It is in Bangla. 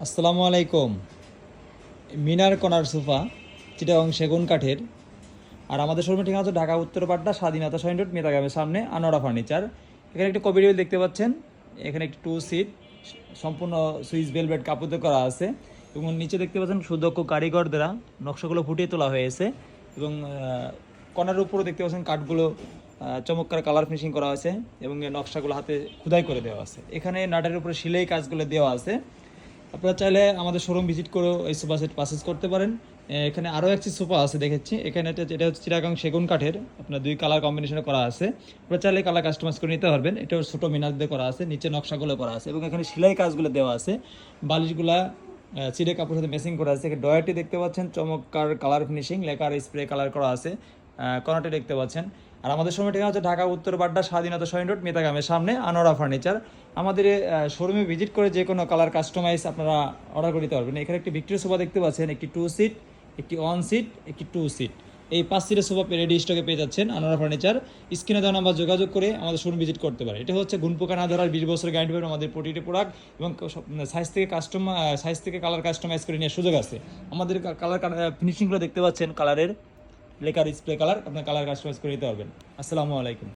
আসসালামু আলাইকুম। মিনার কর্নার সোফা চিটাগং সেগুন কাঠের। আর আমাদের শোরুমের ঠিকানা হচ্ছে ঢাকা উত্তর পাড্ডা স্বাধীনতা সৈন্য রোড মেতাগ্রামের সামনে আনোয়ারা ফার্নিচার। এখানে একটি কপি টেবিল দেখতে পাচ্ছেন। এখানে একটি 2 সিট সম্পূর্ণ সুইস ভেলভেট কাপড়ে করা আছে এবং নিচে দেখতে পাচ্ছেন সুদক্ষ কারিগর দ্বারা নকশাগুলো ফুটিয়ে তোলা হয়েছে এবং কর্নারের উপরে দেখতে পাচ্ছেন কাঠগুলো চমৎকার কালার ফিনিশিং করা আছে এবং এই নকশাগুলো হাতে খোদাই করে দেওয়া আছে। এখানে নাটের উপরে সেলাই কাজগুলো দেওয়া আছে। আপনারা চাইলে আমাদের শোরুম ভিজিট করেও এই সোফা সেট পারচেজ করতে পারেন। এখানে আরও একটি সোফা আছে দেখেছি। এখানে এটা হচ্ছে চিটাগাং সেগুন কাঠের, আপনার 2 কালার কম্বিনেশনে করা আছে। আপনারা চাইলে কালার কাস্টমাইজ করে নিতে পারবেন। এটাও ছোটো মিনার দিয়ে করা আছে, নিচে নকশাগুলো করা আছে এবং এখানে সেলাই কাজগুলো দেওয়া আছে। বালিশগুলা চিড়ে কাপড়ের সাথে মেসিং করা আছে। ডয়ারটি দেখতে পাচ্ছেন চমৎকার colour finishing, lacquer spray colour করা আছে। কর্নারটি দেখতে পাচ্ছেন। আর আমাদের শোরুমের ঠিকানা হচ্ছে ঢাকা উত্তর বাড্ডা স্বাধীনতা সৈন্য রোড মেতাগ্রামের সামনে আনোয়ারা ফার্নিচার। আমাদের শোরুমে ভিজিট করে যে কোনো কালার কাস্টমাইজ আপনারা অর্ডার করে দিতে পারবেন। এখানে একটি ভিক্টোরিয়া সোফা দেখতে পাচ্ছেন, একটি 2 সিট, একটি 1 সিট, একটি 2 সিট। এই 5 সিটের সোফা রেডি স্টকে পেয়ে যাচ্ছেন আনোয়ারা ফার্নিচার। স্ক্রিনে দেওয়া নাম্বার যোগাযোগ করে আমাদের শোরুম ভিজিট করতে পারে। এটা হচ্ছে গুণপোকা না ধরার 20 বছর গ্যারান্টি পাবেন আমাদের প্রতিটি প্রোডাক্ট এবং সাইজ থেকে কালার কাস্টমাইজ করে নেওয়ার সুযোগ আছে। আমাদের কালার ফিনিশিংগুলো দেখতে পাচ্ছেন, কালারের লেকার স্প্রে কালার, আপনার কালার কাস্টমাইজ করে নিতে পারবেন। আসসালামু আলাইকুম।